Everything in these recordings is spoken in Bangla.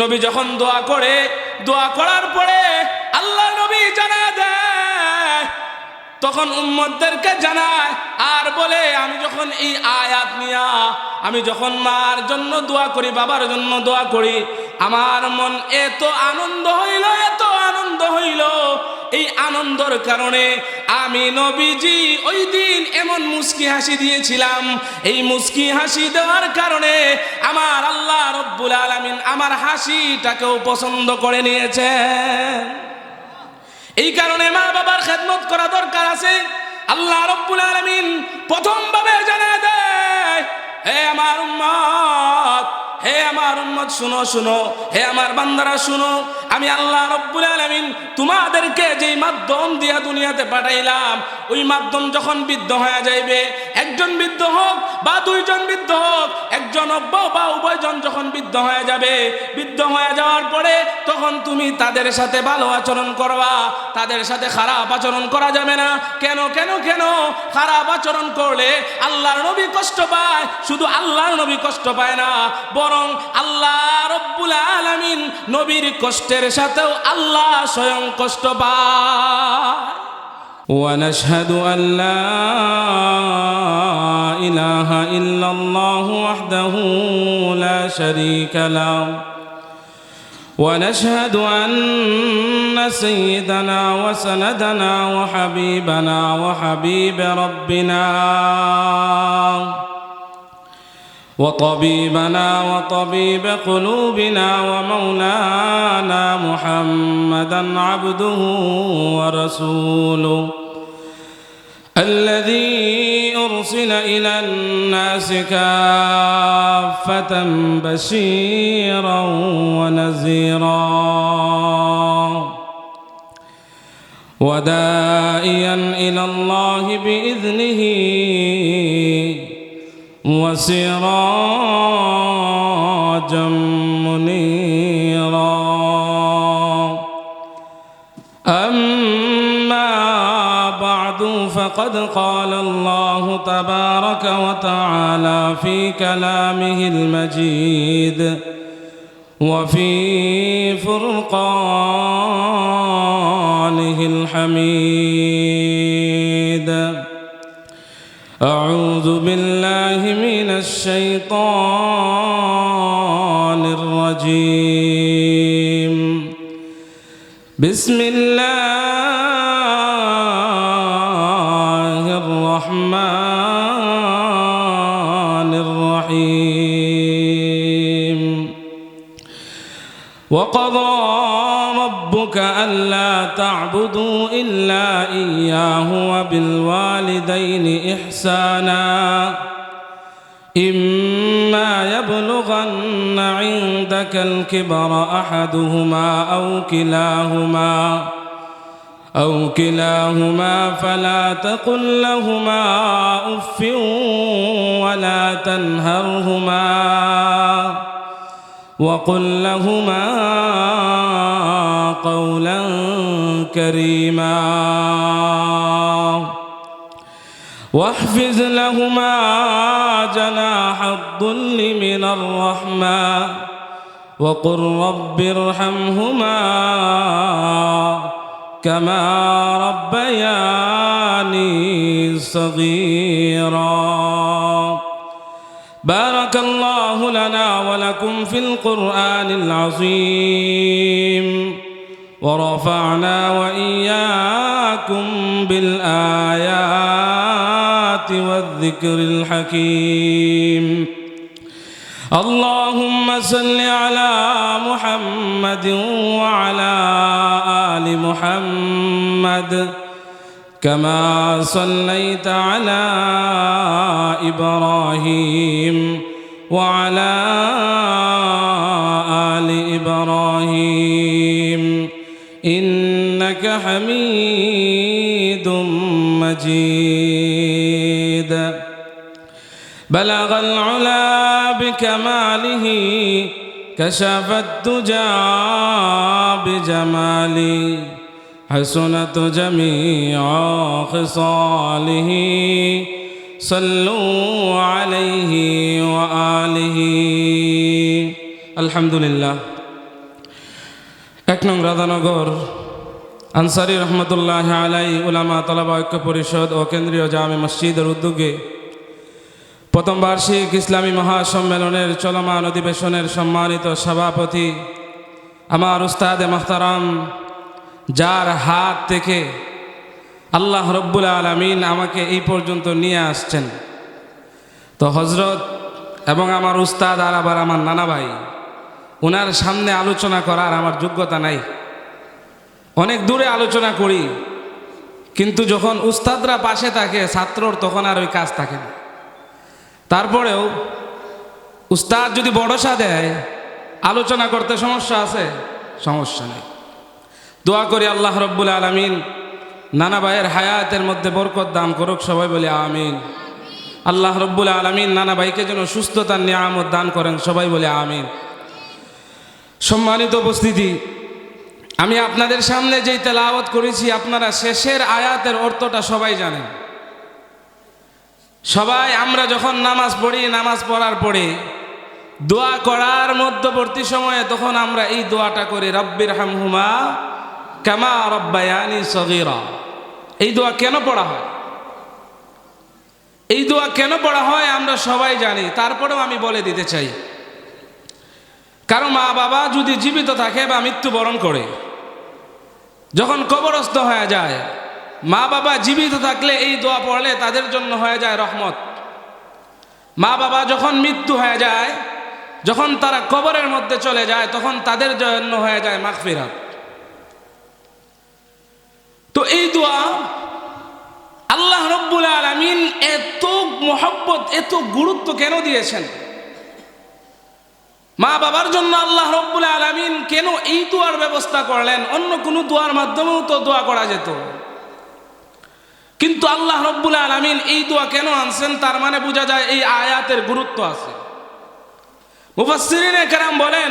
নবী যখন দোয়া করে, দোয়া করার পরে আল্লাহ নবী জানা দেয়, তখন উম্মতদেরকে জানায় আর বলে, আমি যখন এই আয়াত নিয়া আমি যখন মার জন্য দোয়া করি, বাবার জন্য দোয়া করি, আমার মন এত আনন্দ হইল, এত আনন্দ হইল। এই আনন্দর কারণে আমি নবীজি ওই দিন এমন মুস্কি হাসি দিয়েছিলাম। এই মুস্কি হাসি দেওয়ার কারণে আমার আল্লাহ রব্বুল আলামিন আমার হাসিটাকেও পছন্দ করে নিয়েছেন। এই কারণে মা বাবার খেদমত করা দরকার আছে। আল্লাহ রব্বুল আলামিন প্রথম ভাবে জানা দেয়, হে আমার উম্মত, হে আমার উম্মত শুনো শুনো, হে আমার বান্দারা শুনো, আমি আল্লাহ রব্বুল আলামিন তোমাদেরকে যেই মাধ্যম দিয়া দুনিয়াতে পাঠাইলাম, ওই মাধ্যম যখন বৃদ্ধ হয়ে যাইবে, একজন বৃদ্ধ হোক বা দুইজন বৃদ্ধ হোক, একজন হোক বা উভয়জন যখন বৃদ্ধ হয়ে যাবে, বৃদ্ধ হয়ে যাওয়ার পরে তখন তুমি তাদের সাথে ভালো আচরণ করবা, তাদের সাথে খারাপ আচরণ করা যাবে না। কেন কেন কেন? খারাপ আচরণ করলে আল্লাহর নবী কষ্ট পায়। শুধু আল্লাহর নবী কষ্ট পায় না, বরং আল্লাহ রব্বুল আলামিন নবীর কষ্টের সাথেও আল্লাহ স্বয়ং কষ্ট পায়। ونشهد أن لا إله إلا الله وحده لا شريك له ونشهد أن سيدنا وسندنا وحبيبنا وحبيب ربنا وطبيبنا وطبيب قلوبنا ومولانا محمدا عبده ورسوله الذي أرسل إلى الناس كافة بشيرا ونذيرا وداعيا إلى الله بإذنه وسراجا منيرا أما بعد فقد قال الله تبارك وتعالى في كلامه المجيد وفي فرقانه الحميد أعوذ بالله من الشيطان الرجيم بسم الله الرحمن الرحيم وقضى ربك ألا تعبدوا إلا إياه وبالوالدين إحسانا إما يبلغن عندك الكبر أحدهما أو كلاهما فلا تقل لهما أف ولا تنهرهما وقل لهما قولا كريما واحفظ لهما جناح الذل من الرحمة وقل رب ارحمهما كما ربياني صغيرا بارك الله لنا ولكم في القرآن العظيم ورفعنا وإياكم بالآيات والذكر الحكيم اللهم صل على محمد وعلى آل محمد كما صليت على إبراهيم وعلى آل إبراهيم إنك حميد مجيد بلغ العلا بكماله كشف الدجى بجماله حسنت جميع خصاله صلوا عليه وآله الحمد لله 1 নং রাধানগর আনসারী রহমতুল্লাহ আলাই উলামা তালাবা ঐক্য পরিষদ ও কেন্দ্রীয় জামে মসজিদের উদ্যোগে প্রথম বার্ষিক ইসলামী মহাসম্মেলনের চলমান অধিবেশনের সম্মানিত সভাপতি আমার উস্তাদে মাহতারাম, যার হাত থেকে আল্লাহ রব্বুল আলামিন আমাকে এই পর্যন্ত নিয়ে আসছেন, তো হজরত এবং আমার উস্তাদ আর আবার আমার নানা ভাই, ওনার সামনে আলোচনা করার আমার যোগ্যতা নাই। অনেক দূরে আলোচনা করি, কিন্তু যখন উস্তাদরা পাশে থাকে ছাত্রর তখন আর ওই কাজ থাকে না। তারপরেও উস্তাদ যদি ভরসা দেয় আলোচনা করতে সমস্যা আছে, সমস্যা নেই। দোয়া করি আল্লাহ রব্বুল আলামিন নানা ভাইয়ের হায়াতের মধ্যে বরকত দান করুক, সবাই বলি আমিন। আল্লাহ রব্বুল আলামিন নানা ভাইকে যেন সুস্থতার নিয়ামত দান করেন, সবাই বলি আমিন। সম্মানিত উপস্থিতি, আমি আপনাদের সামনে যেই তেলাওয়াত করেছি আপনারা শেষের আয়াতের অর্থটা সবাই জানেন। সবাই আমরা যখন নামাজ পড়ি, নামাজ পড়ার পরে দোয়া করার মধ্যবর্তী সময়ে তখন আমরা এই দোয়াটা করি, রব্বির হামহুমা কামা রব্বায়ানি সগীরা। এই দোয়া কেন পড়া হয়? এই দোয়া কেন পড়া হয় আমরা সবাই জানি, তারপরেও আমি বলে দিতে চাই। কারো মা বাবা যদি জীবিত থাকে বা মৃত্যুবরণ করে, যখন কবরস্থ হয়ে যায়, মা বাবা জীবিত থাকলে এই দোয়া পড়লে তাদের জন্য হয়ে যায় রহমত। মা বাবা যখন মৃত্যু হয়ে যায়, যখন তারা কবরের মধ্যে চলে যায়, তখন তাদের জন্য হয়ে যায় মাগফিরাত। তো এই দোয়া আল্লাহ রব্বুল আলামিন এত মহব্বত, এত গুরুত্ব কেন দিয়েছেন? মা বাবার জন্য আল্লাহ রব্বুল আলামিন কেন এই দোয়ার ব্যবস্থা করলেন? অন্য কোনো দোয়ার মাধ্যমেও তো দোয়া করা যেত, কিন্তু আল্লাহ রব্বুল আলামিন এই দোয়া কেন আনছেন? তার মানে বোঝা যায় এই আয়াতের গুরুত্ব আছে। মুফাসসিরিনে কেরাম বলেন,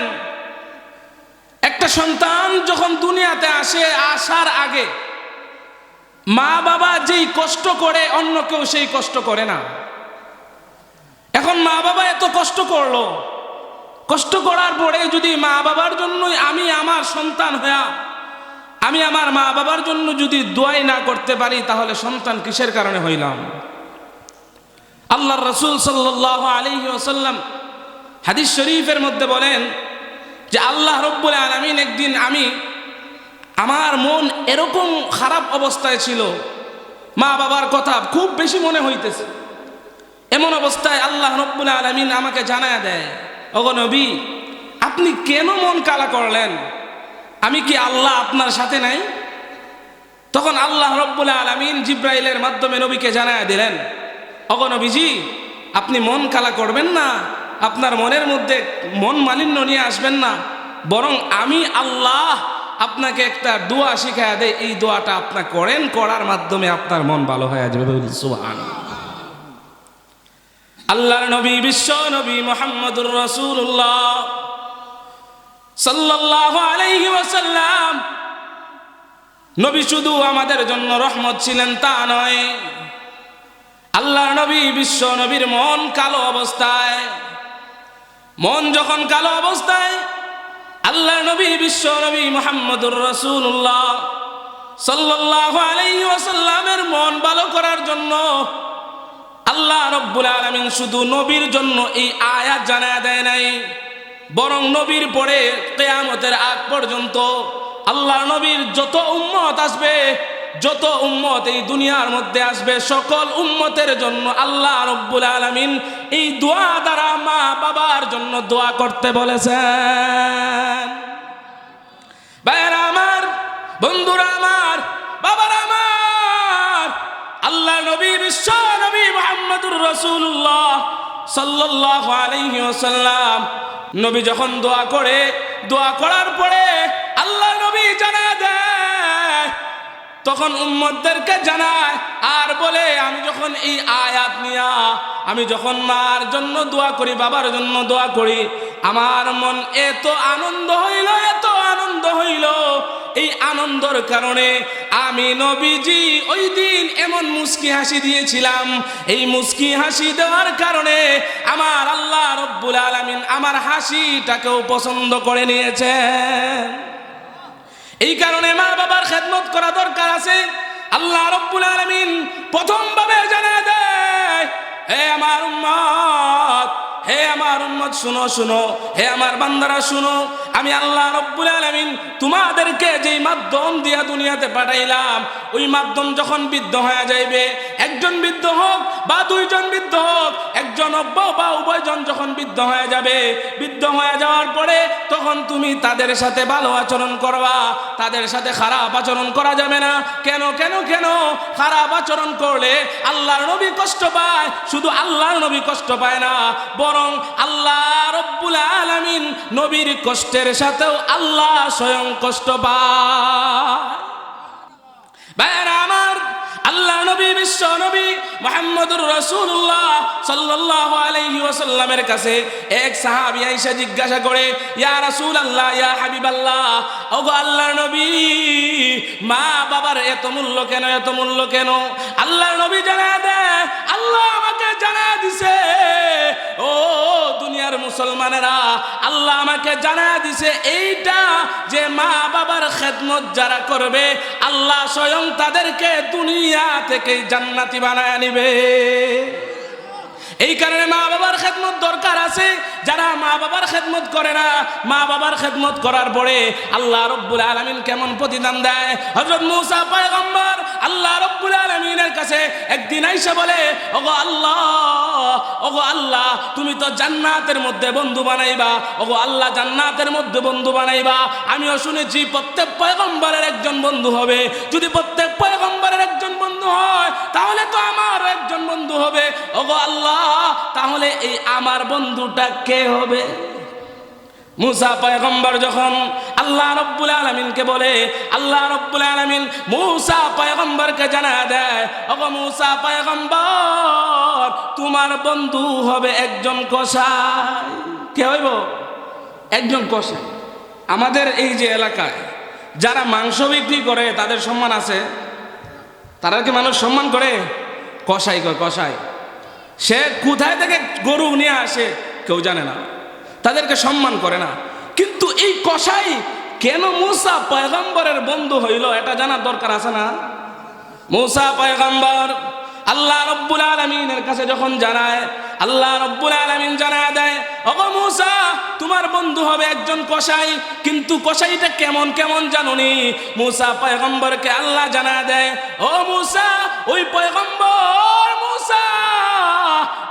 একটা সন্তান যখন দুনিয়াতে আসে, আসার আগে মা বাবা যেই কষ্ট করে অন্য কেউ সেই কষ্ট করে না। এখন মা বাবা এত কষ্ট করলো, কষ্ট করার পরে যদি মা বাবার জন্যই আমি আমার সন্তান হইয়া আমি আমার মা বাবার জন্য যদি দোয়াই না করতে পারি, তাহলে সন্তান কিসের কারণে হইলাম? আল্লাহর রাসূল সাল্লাল্লাহু আলাইহি ওয়াসাল্লাম হাদিস শরীফের মধ্যে বলেন যে আল্লাহ রব্বুল আলামিন একদিন আমার মন এরকম খারাপ অবস্থায় ছিল, মা বাবার কথা খুব বেশি মনে হইতেছে। এমন অবস্থায় আল্লাহ রব্বুল আলামিন আমাকে জানায়া দেয়, ওগো নবী, আপনি কেন মন কালা করলেন? আমি কি আল্লাহ আপনার সাথে নাই? তখন আল্লাহ রব্বুল আলামিন জিব্রাইলের মাধ্যমে নবীকে জানায়া দিলেন, ওগো নবীজি, আপনি মন কালা করবেন না, আপনার মনের মধ্যে মন মালিন্য নিয়ে আসবেন না, বরং আমি আল্লাহ আপনাকে একটা দোয়া শিখায়া দেয়, এই দোয়াটা আপনি করেন, করার মাধ্যমে আপনার মন ভালো হয়ে যাবে। সুবহানাল্লাহ। আল্লাহর নবী, বিশ্ব নবী মুহাম্মদুর রাসূলুল্লাহ সাল্লাল্লাহু আলাইহি ওয়াসাল্লাম, নবী শুধু আমাদের জন্য রহমত ছিলেন তা নয়। আল্লাহর নবী, বিশ্ব নবীর মন কালো অবস্থায়, মন যখন কালো অবস্থায়, আল্লাহর নবী, বিশ্ব নবী মুহাম্মদুর রাসূলুল্লাহ সাল্লাল্লাহু আলাইহি ওয়াসাল্লামের মন ভালো করার জন্য আল্লাহ রব্বুল আলামিন শুধু নবীর জন্য এই আয়াত জানায়া দেয় নাই, বরং নবীর পরে কিয়ামতের আগ পর্যন্ত আল্লাহর নবীর যত উম্মত আসবে, যত উম্মত এই দুনিয়ার মধ্যে আসবে, সকল উম্মতের জন্য আল্লাহ রব্বুল আলামিন এই দোয়া দ্বারা মা বাবার জন্য দোয়া করতে বলেছেন। ভাইয়েরা আমার, বন্ধুরা আমার, বাবারা আমার, আল্লাহ নবী, বিশ্ব নবী মুহাম্মদুর রাসূলুল্লাহ সাল্লাল্লাহু আলাইহি ওয়াসাল্লাম, নবী যখন দোয়া করে, দোয়া করার পরে আল্লাহ নবী জানায় দেয়, তখন উম্মতদেরকে জানায় আর বলে, আমি যখন এই আয়াত নিয়া আমি যখন মার জন্য দোয়া করি, বাবার জন্য দোয়া করি, আমার মন এত আনন্দ হইল, এত আনন্দ হইল, এই আনন্দর কারণে আমি নবীজি ওই দিন এমন মুস্কি হাসি দিয়েছিলাম। এই মুস্কি হাসি দেওয়ার কারণে আমার আল্লাহ রব্বুল আলামিন আমার হাসিটাকেও পছন্দ করে নিয়েছেন। এই কারণে মা বাবার খেদমত করা দরকার আছে। আল্লাহ রাব্বুল আলামিন প্রথম ভাবে জানায় দেয়, হে আমার উম্মত, হে আমার উম্মত শুনো শুনো, হে আমার বান্দারা শুনো, আমি আল্লাহ রাব্বুল আলামিন তোমাদেরকে যেই মাধ্যম দিয়া দুনিয়াতে পাঠাইলাম, ওই মাধ্যম যখন বৃদ্ধ হয়ে যাইবে, একজন বৃদ্ধ হোক বা দুইজন বৃদ্ধ হোক, একজন বা উভয়জন যখন বৃদ্ধ হয়ে যাবে, বৃদ্ধ হয়ে যাওয়ার পরে তখন তুমি তাদের সাথে ভালো আচরণ করবা, তাদের সাথে খারাপ আচরণ করা যাবে না। কেন কেন কেন? খারাপ আচরণ করলে আল্লাহর নবী কষ্ট পায়, শুধু আল্লাহর নবী কষ্ট পায় না, বরং আল্লাহ রাব্বুল আলামিন নবীর কষ্টের সাথেও আল্লাহ স্বয়ং কষ্ট পায়। ভাইরা আমার, আল্লাহ নবী বিশ্ব নবী মুহাম্মদুর রাসূলুল্লাহ সাল্লাল্লাহু আলাইহি ওয়াসাল্লামের কাছে এক সাহাবী আয়েশা জিজ্ঞাসা করে, ইয়া রাসূলুল্লাহ, ইয়া হাবিবাল্লাহ, ওগো আল্লাহর নবী, মা বাবার এত মূল্য কেন, এত মূল্য কেন? আল্লাহর নবী জানায় দেয়, আল্লাহ আমাকে জানায় দিছে, ও দুনিয়ার মুসলমানেরা, আল্লাহ আমাকে জানায় দিছে এইটা, যে মা বাবার খেদমত যারা করবে আল্লাহ স্বয়ং তাদেরকে দুনিয়া থেকে জান্নাতি বানায় নিবে। এই কারণে মা বাবার খেদমত দরকার আছে। যারা মা বাবার খেদমত করে না, মা বাবার খেদমত করার পরে আল্লাহ রাব্বুল আলামিন কেমন প্রতিদান দেয়। হযরত মূসা পয়গম্বর আল্লাহ রাব্বুল আলামিনের কাছে একদিন আইসা বলে, ওগো আল্লাহ, ওগো আল্লাহ, তুমি তো জান্নাতের মধ্যে বন্ধু বানাইবা, ওগো আল্লাহ জান্নাতের মধ্যে বন্ধু বানাইবা। আমিও শুনেছি প্রত্যেক পয়গম্বরের একজন বন্ধু হবে। যদি প্রত্যেক পয়গম্বরের একজন বন্ধু হয়, তাহলে তো আমারও একজন বন্ধু হবে। ওগো আল্লাহ, তাহলে এই আমার বন্ধুটা কে হবে? মূসা পয়গম্বর যখন আল্লাহ রাব্বুল আলামিনকে বলে, আল্লাহ রাব্বুল আলামিন মূসা পয়গম্বরকে জানায় দেয়, ওগো মূসা পয়গম্বর, তোমার বন্ধু হবে একজন কসাই। কে হইব? একজন কসাই। আমাদের এই যে এলাকায় যারা মাংস বিক্রি করে তাদের সম্মান আছে? তারা কি মানুষ সম্মান করে? কসাই কয়, কসাই। সে কোথায় থেকে গরু নিয়ে আসে কেউ জানে না, তাদেরকে সম্মান করে না। কিন্তু এই কসাই কেন মূসা পয়গম্বরের বন্ধু হইল, এটা জানার দরকার আছে না? মূসা পয়গম্বর আল্লাহ রাব্বুল আলামিনের কাছে যখন জানায়, আল্লাহ রাব্বুল আলামিন জানায় দেয়, ওগো মূসা, তোমার বন্ধু হবে একজন কসাই। কিন্তু কসাইটা কেমন কেমন জানোনি? মূসা পয়গম্বরকে আল্লাহ জানায় দেয়, ও মূসা, ওই পয়গম্বর মূসা,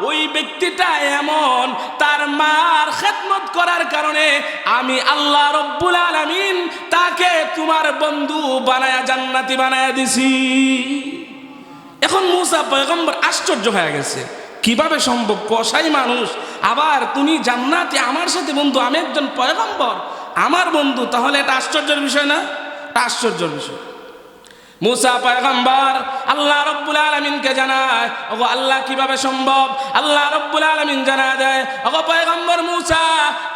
ওই ব্যক্তিটা এমন, তার মার খেদমত করার কারণে আমি আল্লাহ রাব্বুল আলামিন তাকে তোমার বন্ধু বানায়া জান্নাতি বানায়া দিছি। এখন মূসা পয়গম্বর আশ্চর্য হয়ে গেছে, কিভাবে সম্ভব? কসাই মানুষ, আবার তুমি জান্নাতি, আমার সাথে বন্ধু, আমি একজন পয়গম্বর, আমার বন্ধু, তাহলে এটা আশ্চর্যের বিষয় না? এটা আশ্চর্যের বিষয়। মূসা পয়গম্বর আল্লাহ রাব্বুল আলামিনকে জানায়, ওগো আল্লাহ, কিভাবে সম্ভব? আল্লাহ রাব্বুল আলামিন জানায় দেয়, ওগো পয়গম্বর মূসা,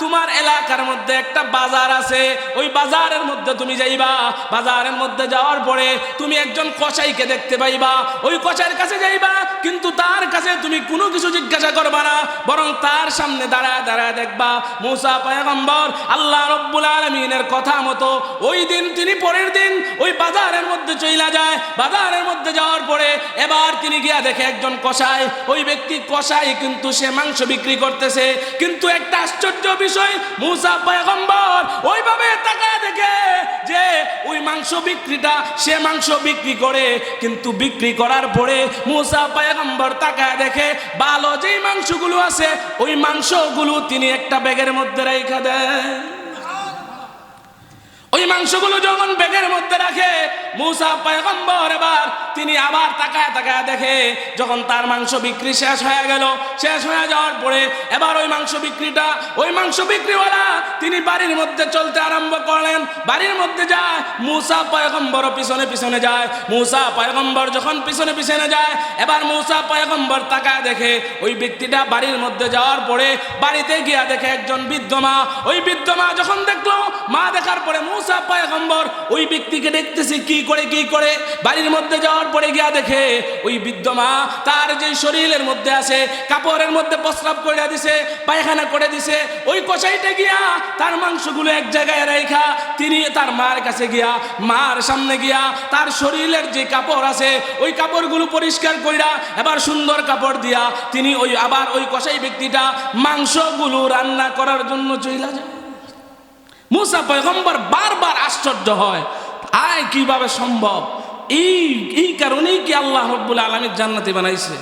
তোমার এলাকার মধ্যে একটা বাজার আছে, ওই বাজারের মধ্যে তুমি যাইবা। বাজারের মধ্যে যাওয়ার পরে তুমি একজন কসাইকে দেখতে পাইবা। ওই কসাইয়ের কাছে যাইবা, কিন্তু তার কাছে তুমি কোনো কিছু জিজ্ঞাসা করবা না, বরং তার সামনে দাঁড়ায় দাঁড়ায় দেখবা। মূসা পয়গম্বর আল্লাহ রাব্বুল আলামিনের কথা মতো ওই দিন তিনি পরের দিন ওই বাজারের মধ্যে চইলা যায়। বাজারের মধ্যে যাওয়ার পরে এবার তিনি গিয়া দেখে একজন কসাই। ওই ব্যক্তি কসাই, কিন্তু সে মাংস বিক্রি করতেছে। কিন্তু একটা আশ্চর্য বিষয়, মূসা পয়গম্বর ওইভাবে তাকায় দেখে যে ওই মাংস বিক্রিটা, সে মাংস বিক্রি করে, কিন্তু বিক্রি করার পরে মূসা পয়গম্বর তাকায় দেখে ভালো যেই মাংসগুলো আছে ওই মাংসগুলো তিনি একটা ব্যাগের মধ্যে রেখে দেয়। ওই মাংসগুলো যখন ব্যাগের মধ্যে রাখে, মূসা পয়গম্বর এবার তিনি আবার তাকায় তাকায় দেখে, যখন তার মাংস বিক্রি শেষ হয়ে গেল, শেষ হয়ে যাওয়ার পরে এবার ওই মাংস বিক্রিটা, ওই মাংস বিক্রিওয়ালা তিনি বাড়ির মধ্যে চলতে আরম্ভ করলেন। বাড়ির মধ্যে যায়, মূসা পয়গম্বর পিছনে পিছনে যায়। মূসা পয়গম্বর যখন পিছনে পিছনে যায়, এবার মূসা পয়গম্বর তাকায় দেখে ওই ব্যক্তিটা বাড়ির মধ্যে যাওয়ার পরে বাড়িতে গিয়া দেখে একজন বৃদ্ধ মা। ওই বৃদ্ধ মা যখন দেখলো, মা দেখার পরে মূসা পয়গম্বর ওই ব্যক্তিকে দেখতেছে কি করে বাড়ির মধ্যে যাওয়ার যাওয়ার পরে গিয়া দেখে ওই বৃদ্ধ মা তার যে শরীরের মধ্যে আছে কাপড়ের মধ্যে প্রস্রাব করে দিছে, পায়খানা করে দিছে। ওই কসাইটা গিয়া তার মাংসগুলো এক জায়গায় রেখা তিনি তার মার কাছে গিয়া মার সামনে গিয়া তার শরীরের যে কাপড় আছে ওই কাপড়গুলো পরিষ্কার কইরা এবার সুন্দর কাপড় দিয়া তিনি ওই আবার ওই কসাই ব্যক্তিটা মাংসগুলো রান্না করার জন্য চইলা যায়। মুসা পয়গম্বর বারবার আশ্চর্য হয়, আয় কিভাবে সম্ভব? এই কারণেই কি আল্লাহ রাব্বুল আলামিন জান্নাতি বানাইছে?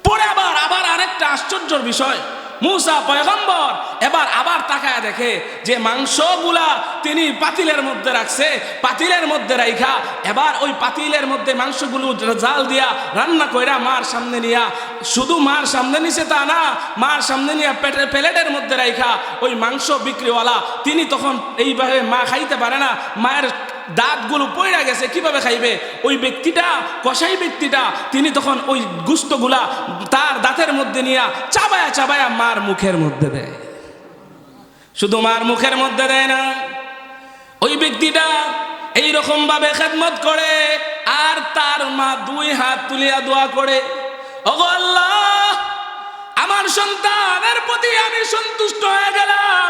পরে আবার আরেকটা আশ্চর্যের বিষয়, মুসা পয়গম্বর এবার আবার তাকায় দেখে যে মাংসগুলা তিনি পাতিলের মধ্যে রাখছে, পাতিলের মধ্যে রাইখা এবার ওই পাতিলের মধ্যে মাংসগুলো জাল দিয়া রান্না কইরা মার সামনে নিয়া, শুধু মার সামনে নিছে তা না, মার সামনে নিয়ে প্লেটের মধ্যে রাইখা ওই মাংস বিক্রিওয়ালা তিনি তখন এইভাবে মা খাইতে পারে না, মায়ের দাঁতগুলো পড়ে গেছে, কিভাবে খাইবে? ওই ব্যক্তিটা কসাই ব্যক্তিটা তিনি তখন ওই গুস্তগুলা তার দাঁতের মধ্যে নিয়ে চাবায়া চাবায়া মার মুখের মধ্যে দেয়। শুধু মার মুখের মধ্যে দেয় না, ওই ব্যক্তিটা এইরকম ভাবে খেদমত করে আর তার মা দুই হাত তুলিয়া দোয়া করে, ওগো আল্লাহ, আমার সন্তানের প্রতি আমি সন্তুষ্ট হয়ে গেলাম।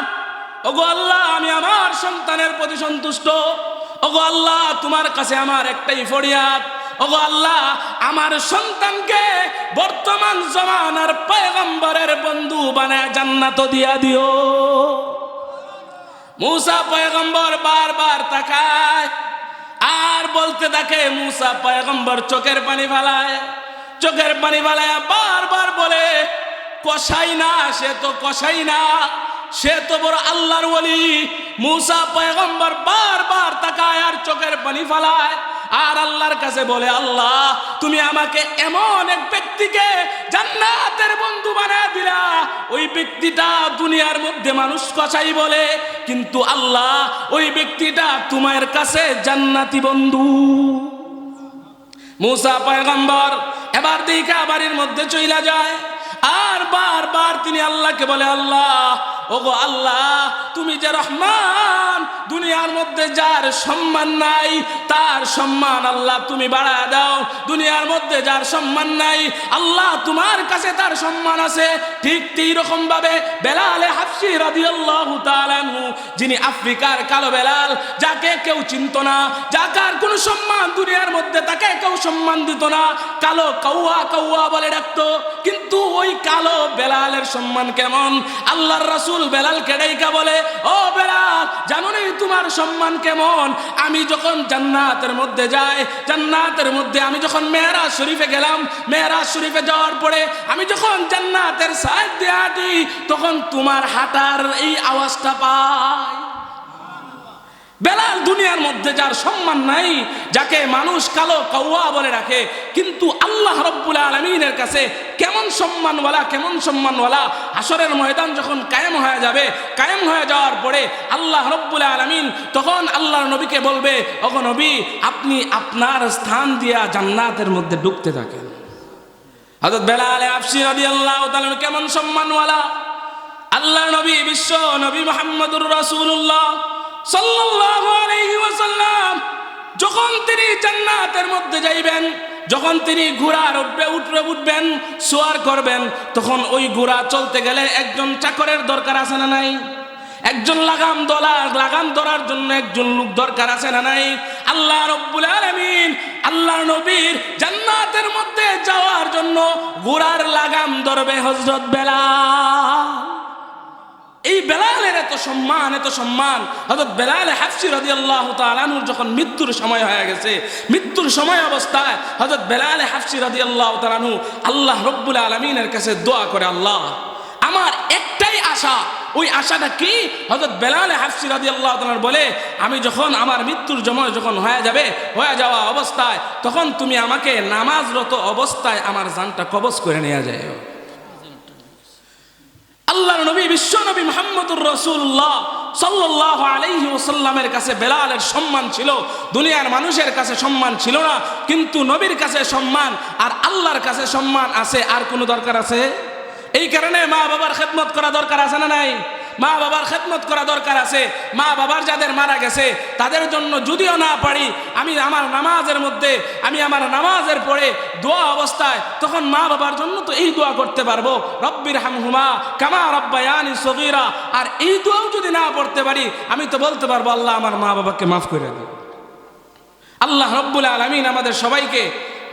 ওগো আল্লাহ, আমি আমার সন্তানের প্রতি সন্তুষ্ট। ওগো আল্লাহ, তোমার কাছে আমার একটাই ফরিয়াদ, ওগো আল্লাহ, আমার সন্তানকে বর্তমান জমানার পয়গম্বরের বন্ধু বানায় জান্নাত দিয়া দিও। মুসা পয়গম্বর বারবার তাকায় আর বলতে থাকে, মুসা পয়গম্বর চোখের পানি ফেলায়, চোখের পানি ফেলায় বারবার বলে, কসাই না, সে তো কসাই না, সে তো বড় আল্লাহর ওলি। মুসা পয়গম্বর বারবার তাকায় আর চোখের পানি ফেলায় আর আল্লাহর কাছে বলে, আল্লাহ, তুমি আমাকে এমন এক ব্যক্তিকে জান্নাতের বন্ধু বানায় দিলা, ওই ব্যক্তিটা দুনিয়ার মধ্যে মানুষ কসাই বলে, কিন্তু আল্লাহ ওই ব্যক্তিটা তোমার কাছে জান্নাতি বন্ধু। মুসা পয়গম্বর এবার দেখা বাড়ির মধ্যে চইলা যায় আর বারবার তিনি আল্লাহকে বলে, আল্লাহ, ওগো আল্লাহ, তুমি যে রহমান, দুনিয়ার মধ্যে যার সম্মান নাই তার সম্মান আল্লাহ তুমি বাড়ায় দাও, দুনিয়ার মধ্যে যার সম্মান নাই আল্লাহ তোমার কাছে তার সম্মান আছে। ঠিক এইরকম ভাবে বেলাল হাবশী রাদিয়াল্লাহু তাআলা আনহু, যিনি আফ্রিকার কালো বেলাল, যাকে কেউ চিনত না, যাকার কোনো সম্মান দুনিয়ার মধ্যে তাকে কেউ সম্মান দিত না, কালো কাউয়া কাউয়া বলে ডাকতো, কিন্তু ওই কালো বেলালের সম্মান কেমন? আল্লাহর রাসূল বেলালকে ডাইকা বলে, ও বেলাল, জানো না তোমার সম্মান কেমন? আমি যখন জান্নাতের মধ্যে যাই, জান্নাতের মধ্যে আমি যখন মেরাজ শরীফে গেলাম, মেরাজ শরীফে যাওয়ার পরে আমি যখন জান্নাতের সাইড দিয়ে হাঁটি, তখন তোমার হাঁটার এই আওয়াজটা পাই। বেলাল দুনিয়ার মধ্যে যার সম্মান নাই, যাকে মানুষ কালো কাউয়া বলে রাখে, কিন্তু আল্লাহ রাব্বুল আলামিনের কাছে কেমন সম্মানওয়ালা, কেমন সম্মানওয়ালা। হাসরের ময়দান যখন কায়েম হয়ে যাবে, কায়েম হয়ে যাওয়ার পরে আল্লাহ রাব্বুল আলামিন তখন আল্লাহর নবীকে বলবে, ওগো নবী, আপনি আপনার স্থান দিয়া জান্নাতের মধ্যে ঢুকতে থাকেন। হযরত বেলাল হাবশী রাদিয়াল্লাহু তাআলা কেমন সম্মানওয়ালা। আল্লাহর নবী, বিশ্ব নবী মুহাম্মদুর রাসূলুল্লাহ সাল্লাল্লাহু আলাইহি ওয়াসাল্লাম যখন তিনি জান্নাতের মধ্যে যাইবেন, যখন তিনি ঘোড়ার উঠবেন, সোয়ার করবেন, তখন ওই ঘোড়া চলতে গেলে একজন চাকরের দরকার আছে না নাই? একজন লাগাম ধরার জন্য একজন লোক দরকার আছে না নাই? আল্লাহ রাব্বুল আলামিন আল্লাহর নবীর জান্নাতের মধ্যে যাওয়ার জন্য ঘোড়ার লাগাম ধরবে হযরত বেলাল। এই বেলালের এত সম্মান, এত সম্মান। হযরত বেলাল হাবশী রাদিয়াল্লাহু তাআলা আনহুর যখন মৃত্যুর সময় হয়ে গেছে, মৃত্যুর সময় অবস্থায় হযরত বেলাল হাবশী রাদিয়াল্লাহু তাআলা আনহু আল্লাহ রাব্বুল আলামিনের কাছে দোয়া করে, আল্লাহ, আমার একটাই আশা। ওই আশাটা কি? হযরত বেলাল হাবশী রাদিয়াল্লাহু তাআলা বলে, আমি যখন আমার মৃত্যুর সময় যখন হয়ে যাওয়া অবস্থায়, তখন তুমি আমাকে নামাজরত অবস্থায় আমার জানটা কবজ করে নিয়ে যায়। আল্লাহর নবী, বিশ্ব নবী মুহাম্মদুর রাসূলুল্লাহ সাল্লাল্লাহু আলাইহি ওয়াসাল্লামের কাছে বেলালের সম্মান ছিল, দুনিয়ার মানুষের কাছে সম্মান ছিল না, কিন্তু নবীর কাছে সম্মান আর আল্লাহর কাছে সম্মান আছে। আর কোনো দরকার আছে? এই কারণে মা বাবার খেদমত করা দরকার আছে না নাই? মা বাবার খেদমত করা দরকার আছে। মা বাবার যাদের মারা গেছে তাদের জন্য যদিও না পারি, আমি আমার নামাজের মধ্যে, আমি আমার নামাজের পরে দোয়া অবস্থায় তখন মা বাবার জন্য তো এই দোয়া করতে পারবো, রব্বির হামহুমা কামা রব্বায়ানি সগীরা। আর এই দোয়াও যদি না পড়তে পারি, আমি তো বলতে পারবো আল্লাহ আমার মা বাবাকে মাফ করে দিন। আল্লাহ রব্বুল আলামিন আমাদের সবাইকে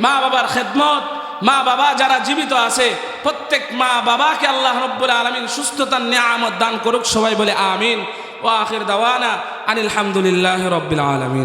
মা বাবার খেদমত, মা বাবা যারা জীবিত আছে প্রত্যেক মা বাবাকে আল্লাহ রব্বুল আলামিন সুস্থতার নিয়ামত দান করুক। সবাই বলে আমিন। ওয়া আখির দাওয়ানা আনিল হামদুলিল্লাহি রাব্বিল আলামিন।